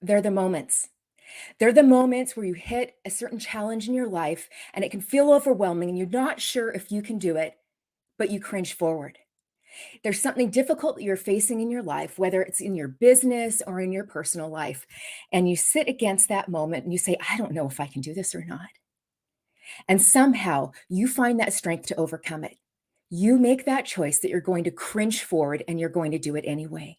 They're the moments. They're the moments where you hit a certain challenge in your life and it can feel overwhelming and you're not sure if you can do it, but you cringe forward. There's something difficult that you're facing in your life, whether it's in your business or in your personal life, and you sit against that moment and you say, I don't know if I can do this or not. And somehow you find that strength to overcome it. You make that choice that you're going to cringe forward and you're going to do it anyway.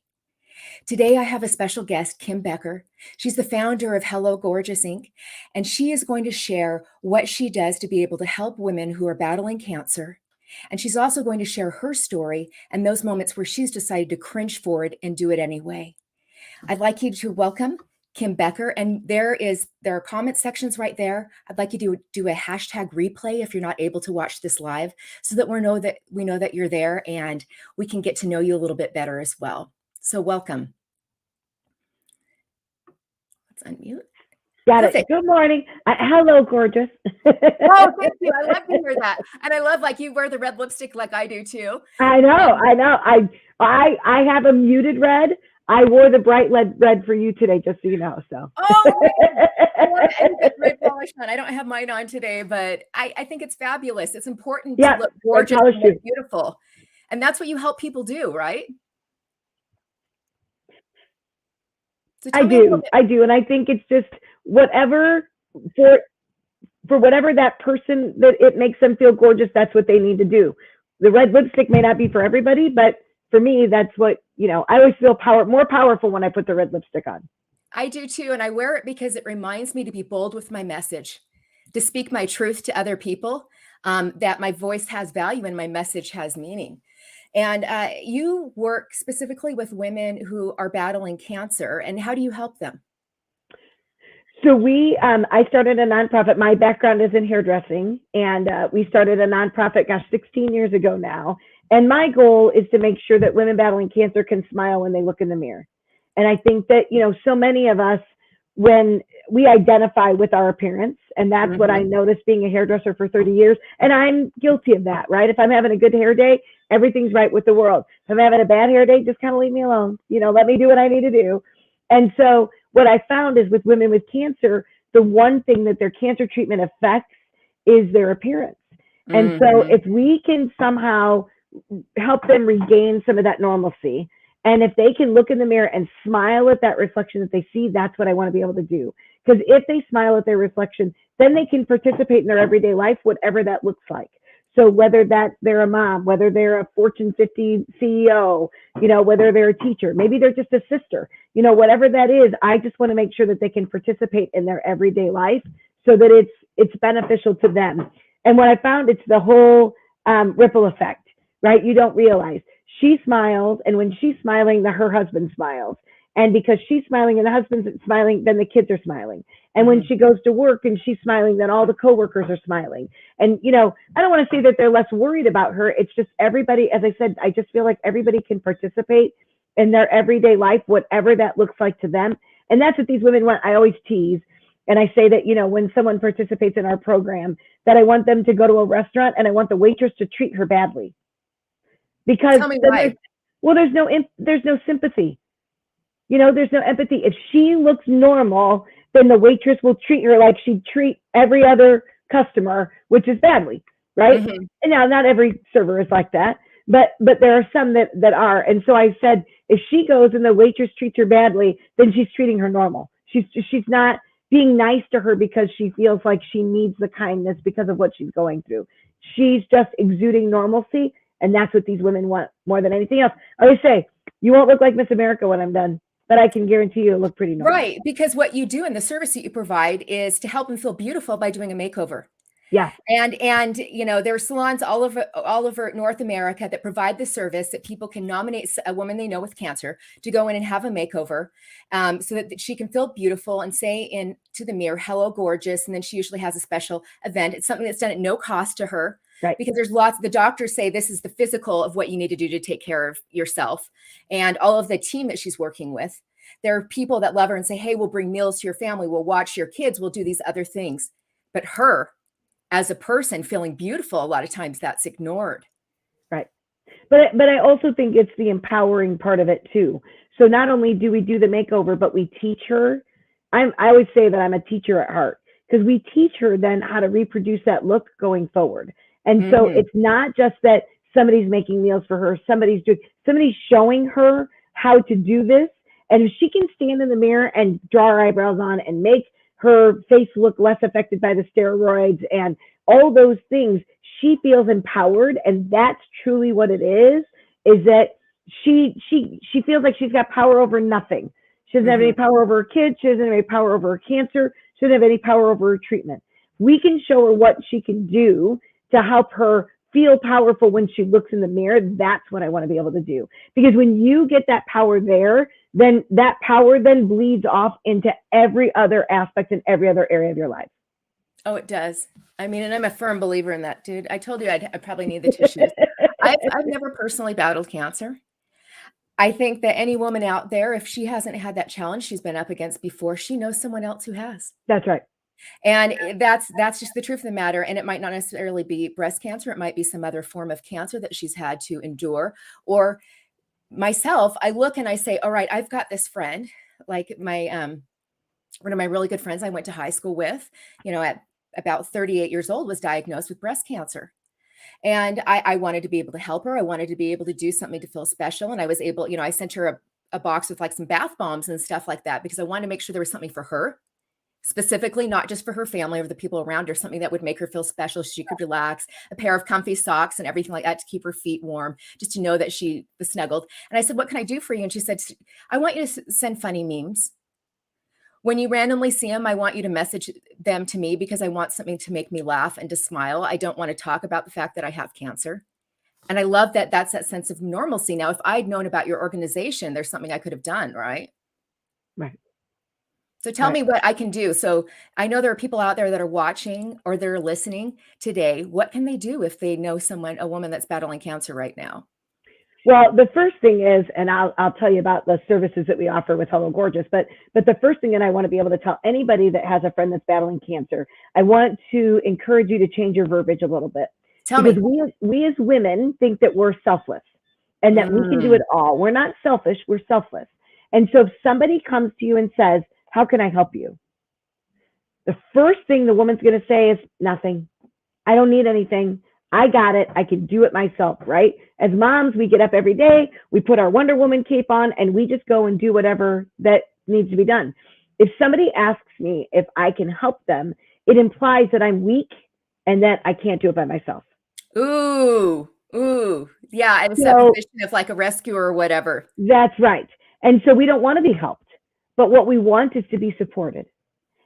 Today, I have a special guest, Kim Becker. She's the founder of Hello Gorgeous Inc., and she is going to share what she does to be able to help women who are battling cancer. And she's also going to share her story and those moments where she's decided to cringe forward and do it anyway. I'd like you to welcome Kim Becker, and there are comment sections right there. I'd like you to do a hashtag replay if you're not able to watch this live, so that we know that you're there and we can get to know you a little bit better as well. So welcome. Let's unmute. Got Perfect. It. Good morning. Hello, gorgeous. Oh, thank you. I love to hear that. And I love like you wear the red lipstick like I do too. I know. I have a muted red. I wore the bright red for you today, just so you know. So. Oh, red polish on. I don't have mine on today, but I think it's fabulous. It's important to look gorgeous and look beautiful. And that's what you help people do, right? So I do. And I think it's just whatever for whatever that person that it makes them feel gorgeous, that's what they need to do. The red lipstick may not be for everybody, but for me, that's what, I always feel more powerful when I put the red lipstick on. I do too. And I wear it because it reminds me to be bold with my message, to speak my truth to other people, that my voice has value and my message has meaning. And you work specifically with women who are battling cancer. And how do you help them? So I started a nonprofit. My background is in hairdressing, and we started a nonprofit, 16 years ago now. And my goal is to make sure that women battling cancer can smile when they look in the mirror. And I think that, so many of us, when we identify with our appearance, and that's what I noticed being a hairdresser for 30 years. And I'm guilty of that, right? If I'm having a good hair day, everything's right with the world. If I'm having a bad hair day, just kind of leave me alone. Let me do what I need to do. And so what I found is with women with cancer, the one thing that their cancer treatment affects is their appearance. And so if we can somehow help them regain some of that normalcy, and if they can look in the mirror and smile at that reflection that they see, that's what I want to be able to do. Because if they smile at their reflection, then they can participate in their everyday life, whatever that looks like. So whether they're a mom, whether they're a Fortune 50 CEO, whether they're a teacher, maybe they're just a sister, whatever that is, I just want to make sure that they can participate in their everyday life so that it's beneficial to them. And what I found, it's the whole ripple effect, right? You don't realize. She smiles, and when she's smiling, her husband smiles. And because she's smiling and the husband's smiling, then the kids are smiling. And when she goes to work and she's smiling, then all the coworkers are smiling. And, I don't want to say that they're less worried about her. It's just everybody, as I said, I just feel like everybody can participate in their everyday life, whatever that looks like to them. And that's what these women want. I always tease. And I say that, when someone participates in our program, that I want them to go to a restaurant and I want the waitress to treat her badly. Because there's no sympathy. There's no empathy. If she looks normal, then the waitress will treat her like she'd treat every other customer, which is badly, right? And now not every server is like that, but there are some that are. And so I said, if she goes and the waitress treats her badly, then she's treating her normal. She's not being nice to her because she feels like she needs the kindness because of what she's going through. She's just exuding normalcy. And that's what these women want more than anything else. I always say, you won't look like Miss America when I'm done, but I can guarantee you it'll look pretty normal. Right, because what you do and the service that you provide is to help them feel beautiful by doing a makeover. Yeah. And there are salons all over North America that provide the service that people can nominate a woman they know with cancer to go in and have a makeover, so that she can feel beautiful and say into the mirror, "Hello, gorgeous." And then she usually has a special event. It's something that's done at no cost to her. Right. Because the doctors say this is the physical of what you need to do to take care of yourself. And all of the team that she's working with, there are people that love her and say, hey, we'll bring meals to your family. We'll watch your kids. We'll do these other things. But her, as a person feeling beautiful, a lot of times that's ignored. Right. But I also think it's the empowering part of it too. So not only do we do the makeover, but we teach her I always say that I'm a teacher at heart, because we teach her then how to reproduce that look going forward. And so Mm-hmm. it's not just that somebody's making meals for her, somebody's showing her how to do this. And if she can stand in the mirror and draw her eyebrows on and make her face look less affected by the steroids and all those things, she feels empowered. And that's truly what it is that she feels like she's got power over nothing. She doesn't have Mm-hmm. any power over her kids. She doesn't have any power over her cancer. She doesn't have any power over her treatment. We can show her what she can do to help her feel powerful when she looks in the mirror. That's what I want to be able to do. Because when you get that power there, then that power then bleeds off into every other aspect and every other area of your life. Oh, it does. I mean, and I'm a firm believer in that, dude. I told you I'd probably need the tissues. I've never personally battled cancer. I think that any woman out there, if she hasn't had that challenge she's been up against before, she knows someone else who has. That's right. And that's just the truth of the matter. And it might not necessarily be breast cancer. It might be some other form of cancer that she's had to endure. Or myself, I look and I say, all right, I've got this friend, like my one of my really good friends I went to high school with, at about 38 years old, was diagnosed with breast cancer. And I wanted to be able to help her. I wanted to be able to do something to feel special. And I was able, I sent her a box with like some bath bombs and stuff like that, because I wanted to make sure there was something for her specifically, not just for her family or the people around her, something that would make her feel special. She could relax, a pair of comfy socks and everything like that to keep her feet warm, just to know that she was snuggled. And I said, what can I do for you? And she said, I want you to send funny memes. When you randomly see them, I want you to message them to me, because I want something to make me laugh and to smile. I don't want to talk about the fact that I have cancer. And I love that that's that sense of normalcy. Now, if I'd known about your organization, there's something I could have done, right? Right. So tell Right. me what I can do. So I know there are people out there that are watching or they're listening today. What can they do if they know a woman that's battling cancer right now? Well, the first thing is, and I'll tell you about the services that we offer with Hello Gorgeous, but the first thing that I want to be able to tell anybody that has a friend that's battling cancer, I want to encourage you to change your verbiage a little bit. Tell Because me. we as women think that we're selfless and that we can do it all. We're not selfish, we're selfless. And so if somebody comes to you and says, how can I help you? The first thing the woman's going to say is, nothing. I don't need anything. I got it. I can do it myself, right? As moms, we get up every day, we put our Wonder Woman cape on, and we just go and do whatever that needs to be done. If somebody asks me if I can help them, it implies that I'm weak and that I can't do it by myself. Ooh. Yeah. It's that So position of like a rescuer or whatever. that's right. And so we don't want to be helped, but what we want is to be supported.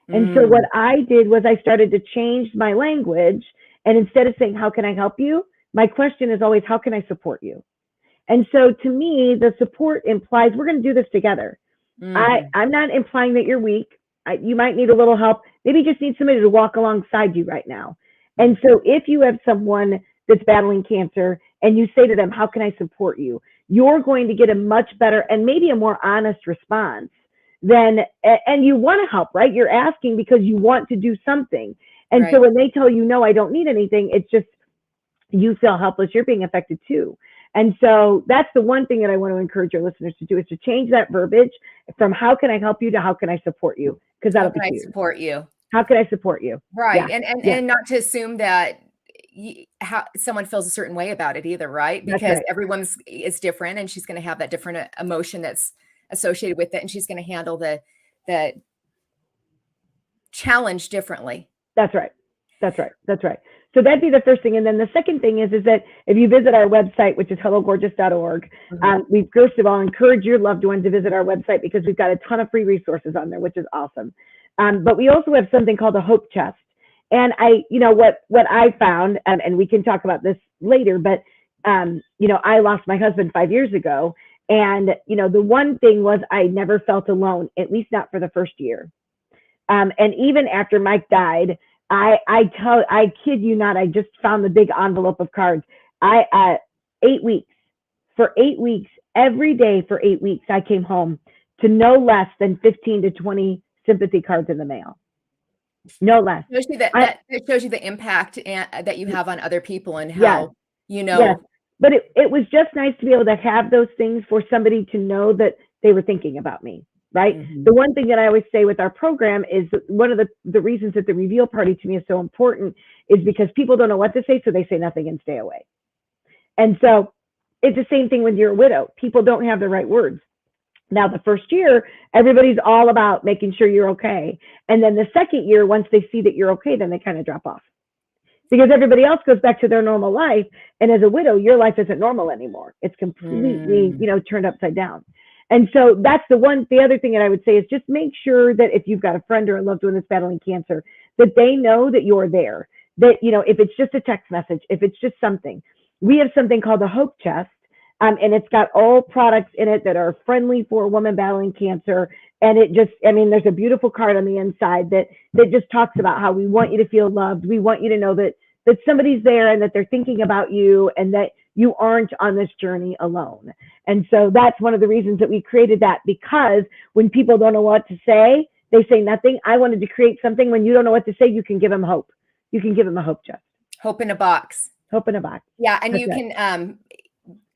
And so what I did was I started to change my language. And instead of saying, how can I help you? My question is always, how can I support you? And so to me, the support implies we're going to do this together. I'm not implying that you're weak. You might need a little help. Maybe you just need somebody to walk alongside you right now. And so if you have someone that's battling cancer and you say to them, how can I support you? You're going to get a much better and maybe a more honest response than, and you want to help, right? You're asking because you want to do something. And so when they tell you, no, I don't need anything, it's just, you feel helpless. You're being affected too. And so that's the one thing that I want to encourage your listeners to do, is to change that verbiage from how can I help you to how can I support you? Because that'll be huge. How can I support you? How can I support you? Right. Yeah. And not to assume that how someone feels a certain way about it either, right? That's Because right. everyone's is different, and she's going to have that different emotion that's associated with it, and she's going to handle the challenge differently. That's right. That's right. That's right. So that'd be the first thing. And then the second thing is that if you visit our website, which is hellogorgeous.org, we first of all encourage your loved one to visit our website, because we've got a ton of free resources on there, which is awesome. But we also have something called a hope chest. And what I found, and we can talk about this later, but I lost my husband 5 years ago. And, the one thing was I never felt alone, at least not for the first year. And even after Mike died, I kid you not, I just found the big envelope of cards. 8 weeks, for 8 weeks, every day for 8 weeks, I came home to no less than 15 to 20 sympathy cards in the mail. No less. It shows you the impact that you have on other people, and how, Yes. But it was just nice to be able to have those things for somebody to know that they were thinking about me. right? Mm-hmm. The one thing that I always say with our program is one of the reasons that the reveal party to me is so important is because people don't know what to say, so they say nothing and stay away. And so it's the same thing when you're a widow. People don't have the right words. Now, the first year, everybody's all about making sure you're okay. And then the second year, once they see that you're okay, then they kind of drop off because everybody else goes back to their normal life. And as a widow, your life isn't normal anymore. It's completely, turned upside down. And so that's the other thing that I would say is just make sure that if you've got a friend or a loved one that's battling cancer, that they know that you're there. That, if it's just a text message, if it's just something, we have something called the Hope Chest. And it's got all products in it that are friendly for a woman battling cancer. And there's a beautiful card on the inside that just talks about how we want you to feel loved. We want you to know that somebody's there and that they're thinking about you and that you aren't on this journey alone. And so that's one of the reasons that we created that, because when people don't know what to say, they say nothing. I wanted to create something when you don't know what to say, you can give them hope. You can give them a hope chest. Hope in a box. Hope in a box. Yeah. And That's you it. can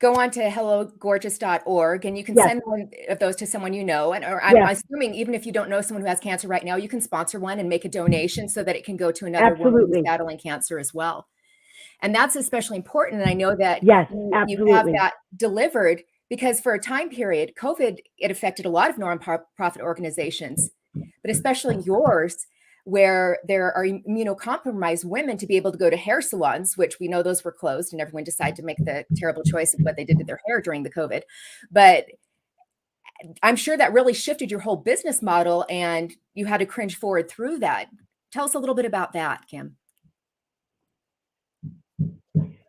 go on to hellogorgeous.org and you can send one of those to someone you know. And or I'm assuming even if you don't know someone who has cancer right now, you can sponsor one and make a donation so that it can go to another woman who's battling cancer as well. And that's especially important. And I know that you have that delivered because for a time period, COVID, it affected a lot of nonprofit organizations, but especially yours, where there are immunocompromised women to be able to go to hair salons, which we know those were closed and everyone decided to make the terrible choice of what they did to their hair during the COVID. But I'm sure that really shifted your whole business model and you had to cringe forward through that. Tell us a little bit about that, Kim.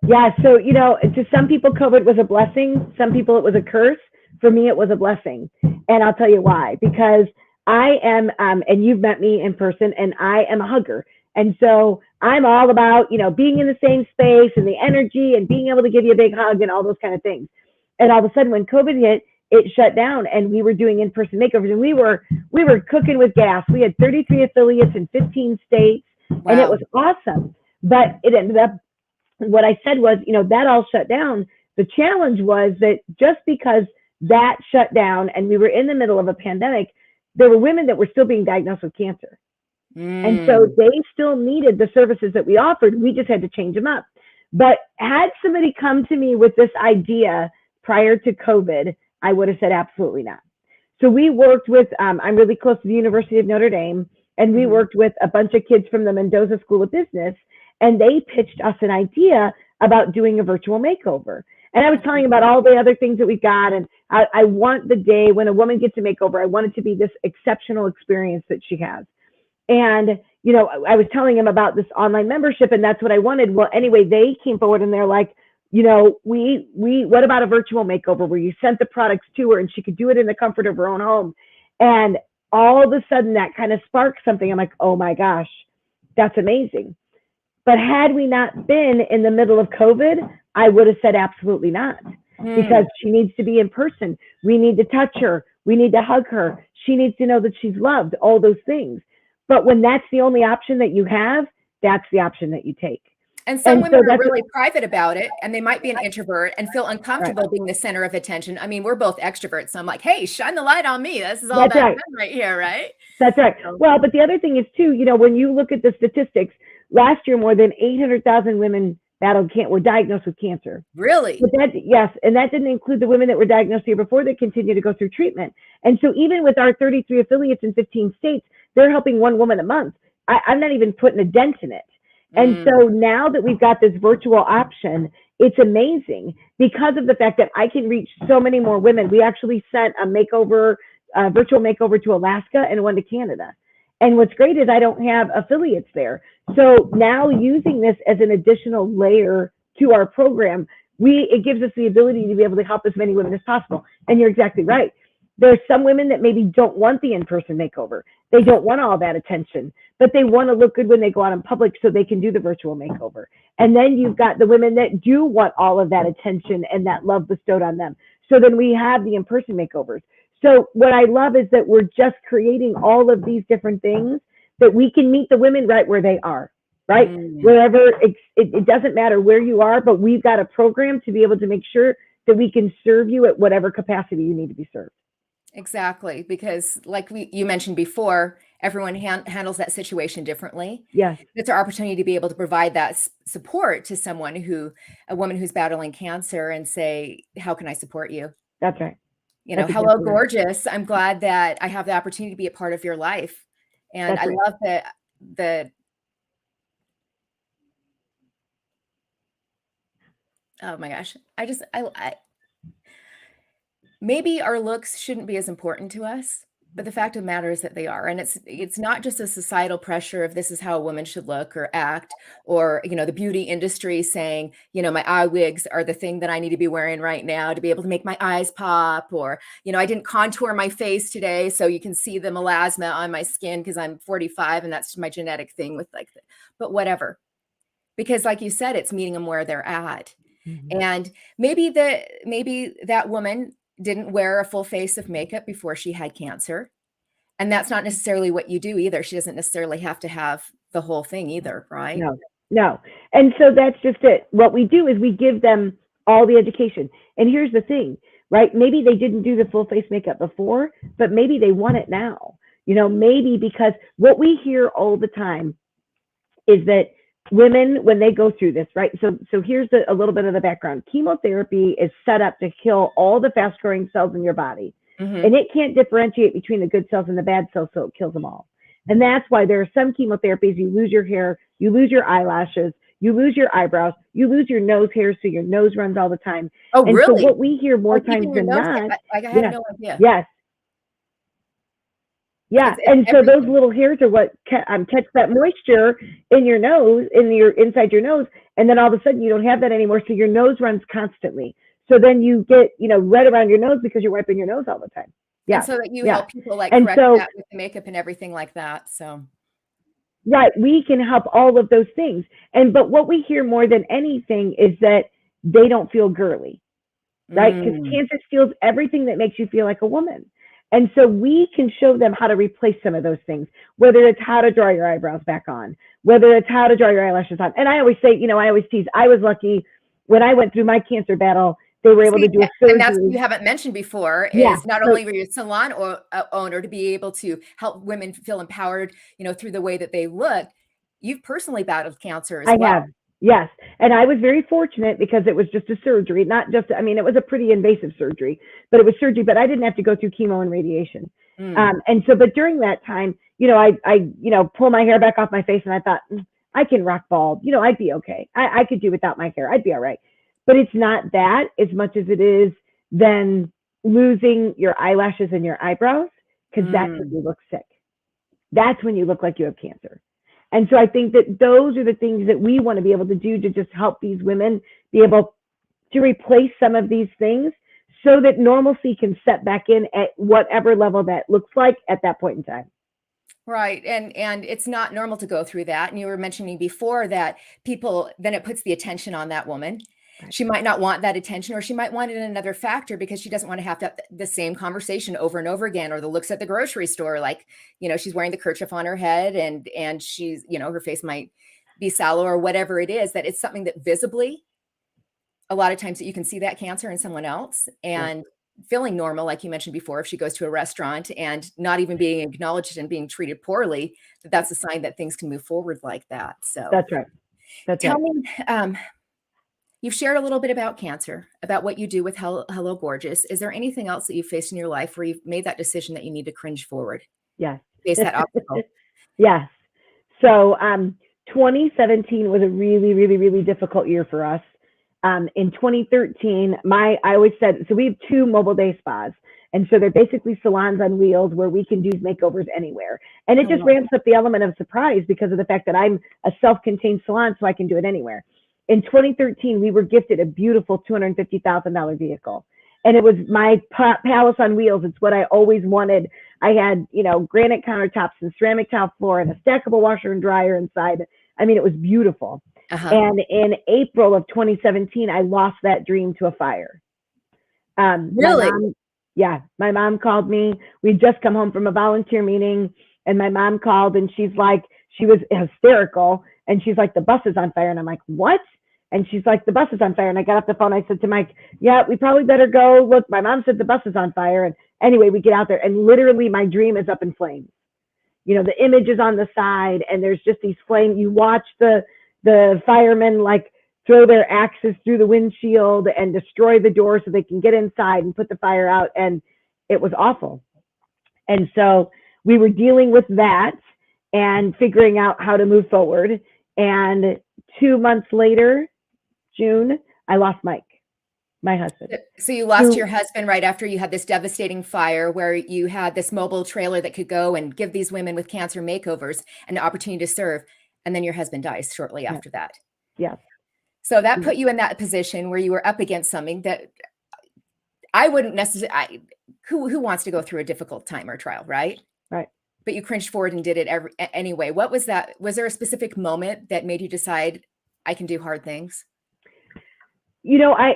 Yeah, so, to some people, COVID was a blessing. Some people, it was a curse. For me, it was a blessing. And I'll tell you why. Because I am, and you've met me in person, and I am a hugger. And so I'm all about, being in the same space and the energy and being able to give you a big hug and all those kind of things. And all of a sudden, when COVID hit, it shut down and we were doing in-person makeovers. And we were cooking with gas. We had 33 affiliates in 15 states. Wow. And it was awesome. But it ended up, what I said was, that all shut down. The challenge was that just because that shut down and we were in the middle of a pandemic, there were women that were still being diagnosed with cancer. And so they still needed the services that we offered. We just had to change them up. But had somebody come to me with this idea prior to COVID, I would have said absolutely not. So we worked with, I'm really close to the University of Notre Dame, and we worked with a bunch of kids from the Mendoza School of Business, and they pitched us an idea about doing a virtual makeover. And I was telling about all the other things that we've got. And I want the day when a woman gets a makeover, I want it to be this exceptional experience that she has. And, I was telling him about this online membership and that's what I wanted. Well, anyway, they came forward and they're like, what about a virtual makeover where you sent the products to her and she could do it in the comfort of her own home? And all of a sudden that kind of sparked something. I'm like, oh my gosh, that's amazing. But had we not been in the middle of COVID, I would have said absolutely not, because she needs to be in person. We need to touch her. We need to hug her. She needs to know that she's loved, all those things. But when that's the only option that you have, that's the option that you take. And some women are really private about it, and they might be an introvert and feel uncomfortable being the center of attention. I mean, we're both extroverts, so I'm like, hey, shine the light on me. This is all about right here, right? That's right. Well, but the other thing is too, when you look at the statistics, last year more than 800,000 women were diagnosed with cancer. Really? But yes, and that didn't include the women that were diagnosed the year before that continue to go through treatment. And so even with our 33 affiliates in 15 states, they're helping one woman a month. I'm not even putting a dent in it. And so now that we've got this virtual option, it's amazing because of the fact that I can reach so many more women. We actually sent a virtual makeover to Alaska and one to Canada. And what's great is I don't have affiliates there. So now using this as an additional layer to our program, it gives us the ability to be able to help as many women as possible. And you're exactly right. There's some women that maybe don't want the in-person makeover. They don't want all that attention, but they want to look good when they go out in public so they can do the virtual makeover. And then you've got the women that do want all of that attention and that love bestowed on them. So then we have the in-person makeovers. So what I love is that we're just creating all of these different things that we can meet the women right where they are, right? Wherever, it doesn't matter where you are, but we've got a program to be able to make sure that we can serve you at whatever capacity you need to be served. Exactly, because like you mentioned before, everyone handles that situation differently. Yes, It's our opportunity to be able to provide that support to someone a woman who's battling cancer and say, how can I support you? that's right. You know, That's hello, exactly right. gorgeous. I'm glad that I have the opportunity to be a part of your life. And That's I right. love the, oh my gosh, maybe our looks shouldn't be as important to us, but the fact of the matter is that they are. And it's not just a societal pressure of this is how a woman should look or act, or, you know, the beauty industry saying, you know, my eye wigs are the thing that I need to be wearing right now to be able to make my eyes pop, or, you know, I didn't contour my face today so you can see the melasma on my skin because I'm 45 and that's my genetic thing with like, but whatever. Because like you said, it's meeting them where they're at. Mhm. And maybe that woman didn't wear a full face of makeup before she had cancer. And that's not necessarily what you do either. She doesn't necessarily have to have the whole thing either, right? No, no. And so that's just it. What we do is we give them all the education. And here's the thing, right? Maybe they didn't do the full face makeup before, but maybe they want it now. You know, maybe because what we hear all the time is that women, when they go through this, right? So here's a little bit of the background. Chemotherapy is set up to kill all the fast growing cells in your body, Hmm. and it can't differentiate between the good cells and the bad cells, so it kills them all. And that's why there are some chemotherapies, you lose your hair, you lose your eyelashes, you lose your eyebrows, you lose your nose hair, so your nose runs all the time. Oh, And so really? what we hear more Like times even your than nose, not, I had yes, no idea. yes, yeah, It's and so those everything. little hairs are what catch that moisture in your nose, in your inside your nose, and then all of a sudden you don't have that anymore. So your nose runs constantly. So then you get, red around your nose because you're wiping your nose all the time. And Yeah, so that you yeah. help people like And correct so, that with the makeup and everything like that. So, right, we can help all of those things. And but what we hear more than anything is that they don't feel girly, right? Because mm. cancer steals everything that makes you feel like a woman. And so we can show them how to replace some of those things, whether it's how to draw your eyebrows back on, whether it's how to draw your eyelashes on. And I always say, I always tease, I was lucky when I went through my cancer battle, they were able to See, do a and that's what surgery. you haven't mentioned before Yeah. is not So only were you a salon or owner to be able to help women feel empowered, you know, through the way that they look, you've personally battled cancer as I well. have, yes. And I was very fortunate because it was just a surgery, not just, I mean, it was a pretty invasive surgery, but it was surgery, but I didn't have to go through chemo and radiation. Mm. And so, but during that time, I pull my hair back off my face and I thought, I can rock bald. I'd be okay. I could do without my hair. I'd be all right. But it's not that as much as it is then losing your eyelashes and your eyebrows, because that's when Mm. you look sick. That's when you look like you have cancer. And so I think that those are the things that we want to be able to do to just help these women be able to replace some of these things so that normalcy can set back in at whatever level that looks like at that point in time. Right. And it's not normal to go through that. And you were mentioning before that people then it puts the attention on that woman. Right. She might not want that attention, or she might want it in another factor because she doesn't want to have the same conversation over and over again, or the looks at the grocery store, like, you know, she's wearing the kerchief on her head and she's, you know, her face might be sallow or whatever it is, that it's something that visibly a lot of times that you can see that cancer in someone else Yeah, and feeling normal, like you mentioned before, if she goes to a restaurant and not even being acknowledged and being treated poorly, that's a sign that things can move forward like that. So that's right. That's tell right. me, you've shared a little bit about cancer, about what you do with Hello Gorgeous. Is there anything else that you've faced in your life where you've made that decision that you need to cringe forward, Yes. face that obstacle? Yes. So 2017 was a really, really, really difficult year for us. In 2013, I always said, so we have two mobile day spas. And so they're basically salons on wheels where we can do makeovers anywhere. And it Oh, just wow. ramps up the element of surprise because of the fact that I'm a self-contained salon, so I can do it anywhere. In 2013, we were gifted a beautiful $250,000 vehicle. And it was my palace on wheels. It's what I always wanted. I had, granite countertops and ceramic tile floor and a stackable washer and dryer inside. I mean, it was beautiful. Uh-huh. And in April of 2017, I lost that dream to a fire. My Really? mom, yeah, my mom called me. We'd just come home from a volunteer meeting, and my mom called, and she was hysterical, and she's like, the bus is on fire, and I'm like, what? And she's like, the bus is on fire, and I got off the phone. I said to Mike, yeah, we probably better go. Look, my mom said the bus is on fire, and Anyway, we get out there and literally my dream is up in flames. You know, the image is on the side and there's just these flames. You watch the firemen like throw their axes through the windshield and destroy the door so they can get inside and put the fire out. And it was awful. And so we were dealing with that and figuring out how to move forward. And 2 months later, June, I lost Mike, my husband. So you lost your husband right after you had this devastating fire where you had this mobile trailer that could go and give these women with cancer makeovers an opportunity to serve. And then your husband dies shortly after that. Yeah. So that put you in that position where you were up against something that I wouldn't necessarily, who wants to go through a difficult time or trial, right? Right. But you cringed forward and did it anyway. What was that? Was there a specific moment that made you decide I can do hard things? You know, I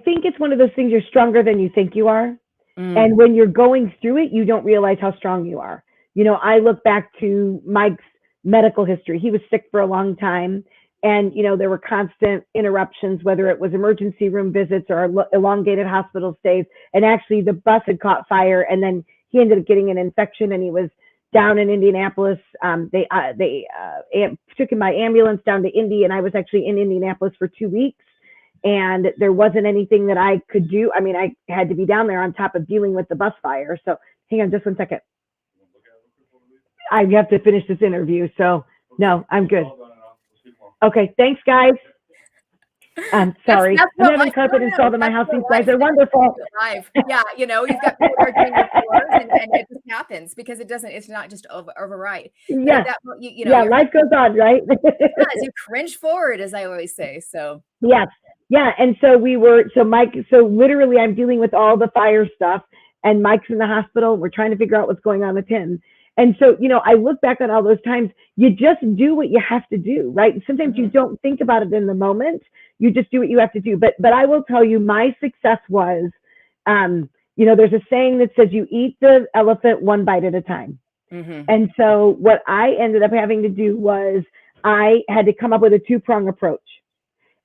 think it's one of those things, you're stronger than you think you are. And when you're going through it, you don't realize how strong you are. You know, I look back to Mike's medical history. He was sick for a long time. And, you know, there were constant interruptions, whether it was emergency room visits or elongated hospital stays. And actually the bus had caught fire and then he ended up getting an infection and he was down in Indianapolis. They took him by ambulance down to Indy and I was actually in Indianapolis for 2 weeks. And there wasn't anything that I could do. I mean, I had to be down there on top of dealing with the bus fire. So hang on just 1 second. I have to finish this interview. So no, I'm good. Okay, thanks, guys. I'm sorry. I'm having carpet installed in my house. These guys are wonderful. Yeah, you know, you've got people who are doing the floors and it just happens because it's not just override. Yeah, you know, life goes on, right? You cringe forward, as I always say. So yes, yeah. And so so literally I'm dealing with all the fire stuff and Mike's in the hospital. We're trying to figure out what's going on with him. And so, you know, I look back on all those times, you just do what you have to do, right? Sometimes you don't think about it in the moment. You just do what you have to do. But I will tell you, my success was, you know, there's a saying that says you eat the elephant one bite at a time. And so what I ended up having to do was I had to come up with a two-prong approach.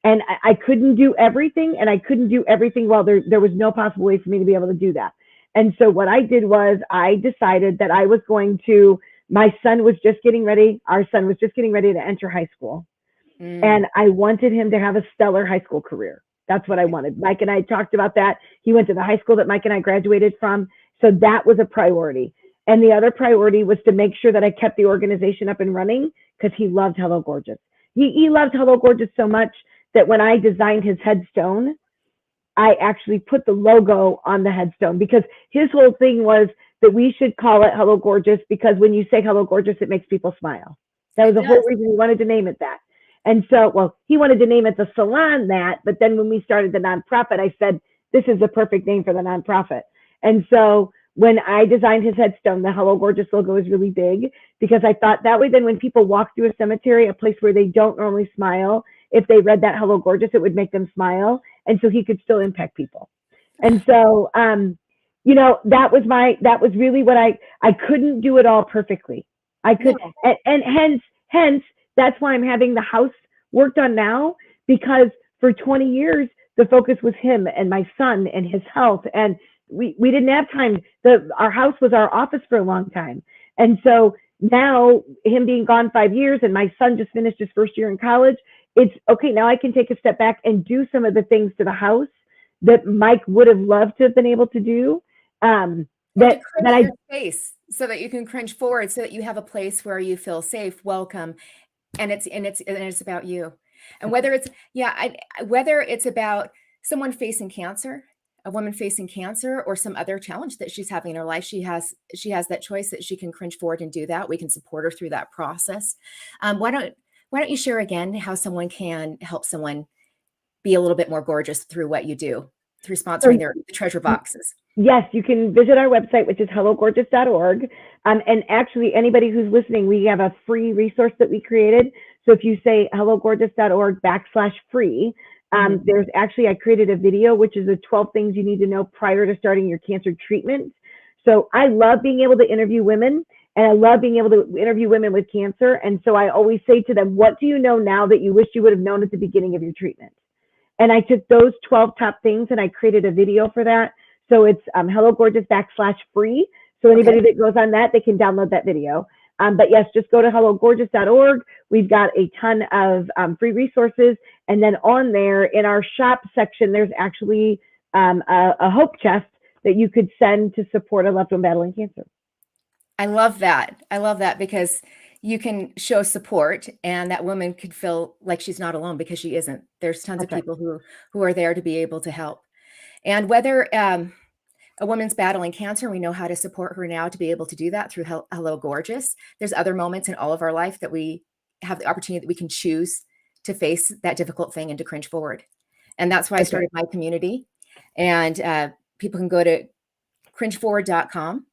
And I couldn't do everything, and I couldn't do everything well. There was no possible way for me to be able to do that. And so what I did was I decided that I was going to, my son was just getting ready, our son was just getting ready to enter high school. And I wanted him to have a stellar high school career. That's what I wanted. Mike and I talked about that. He went to the high school that Mike and I graduated from. So that was a priority. And the other priority was to make sure that I kept the organization up and running because he loved Hello Gorgeous. He loved Hello Gorgeous so much that when I designed his headstone, I actually put the logo on the headstone because his whole thing was that we should call it Hello Gorgeous because when you say Hello Gorgeous, it makes people smile. That was the whole reason he wanted to name it that. And so, well, he wanted to name it the salon that, but then when we started the nonprofit, I said, this is the perfect name for the nonprofit. And so when I designed his headstone, the Hello Gorgeous logo is really big because I thought that way, then when people walk through a cemetery, a place where they don't normally smile, if they read that Hello Gorgeous, it would make them smile. And so he could still impact people. And so, you know, that was really what I couldn't do it all perfectly. I could, and hence, that's why I'm having the house worked on now, because for 20 years, the focus was him and my son and his health. And we didn't have time. Our house was our office for a long time. And so now him being gone 5 years and my son just finished his first year in college, it's okay. Now I can take a step back and do some of the things to the house that Mike would have loved to have been able to do. That I space so that you can cringe forward, so that you have a place where you feel safe, welcome, and it's about you. And whether it's about someone facing cancer, a woman facing cancer, or some other challenge that she's having in her life, she has that choice that she can cringe forward and do that. We can support her through that process. Why don't you share again how someone can help someone be a little bit more gorgeous through what you do, through sponsoring the treasure boxes? Yes, you can visit our website, which is hellogorgeous.org. And actually, anybody who's listening, we have a free resource that we created. So if you say hellogorgeous.org/free, there's actually, I created a video, which is the 12 things you need to know prior to starting your cancer treatment. So I love being able to interview women, and I love being able to interview women with cancer. And so I always say to them, what do you know now that you wish you would have known at the beginning of your treatment? And I took those 12 top things and I created a video for that. So it's Hello Gorgeous /free. So anybody Okay. that goes on that, they can download that video. But yes, just go to hellogorgeous.org. We've got a ton of free resources. And then on there in our shop section, there's actually a hope chest that you could send to support a loved one battling cancer. I love that. I love that because you can show support and that woman could feel like she's not alone because she isn't. There's tons of That's right. people who are there to be able to help. And whether a woman's battling cancer, we know how to support her now to be able to do that through Hello Gorgeous. There's other moments in all of our life that we have the opportunity that we can choose to face that difficult thing and to cringe forward. And that's why I That's started right. my community. And people can go to cringeforward.com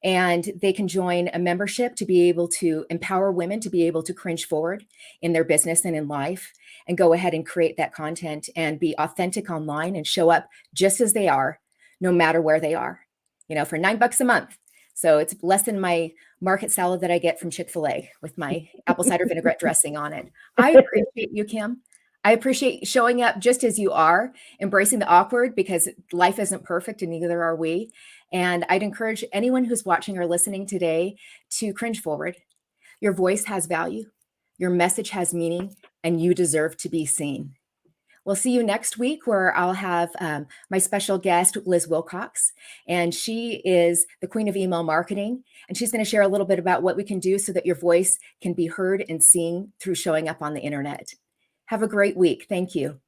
and they can join a membership to be able to empower women to be able to cringe forward in their business and in life and go ahead and create that content and be authentic online and show up just as they are, no matter where they are, for $9 a month. So it's less than my market salad that I get from Chick-fil-A with my apple cider vinaigrette dressing on it. I appreciate you, Kim. I appreciate showing up just as you are, embracing the awkward because life isn't perfect and neither are we. And I'd encourage anyone who's watching or listening today to cringe forward. Your voice has value, your message has meaning, and you deserve to be seen. We'll see you next week where I'll have my special guest, Liz Wilcox, and she is the queen of email marketing. And she's going to share a little bit about what we can do so that your voice can be heard and seen through showing up on the internet. Have a great week. Thank you.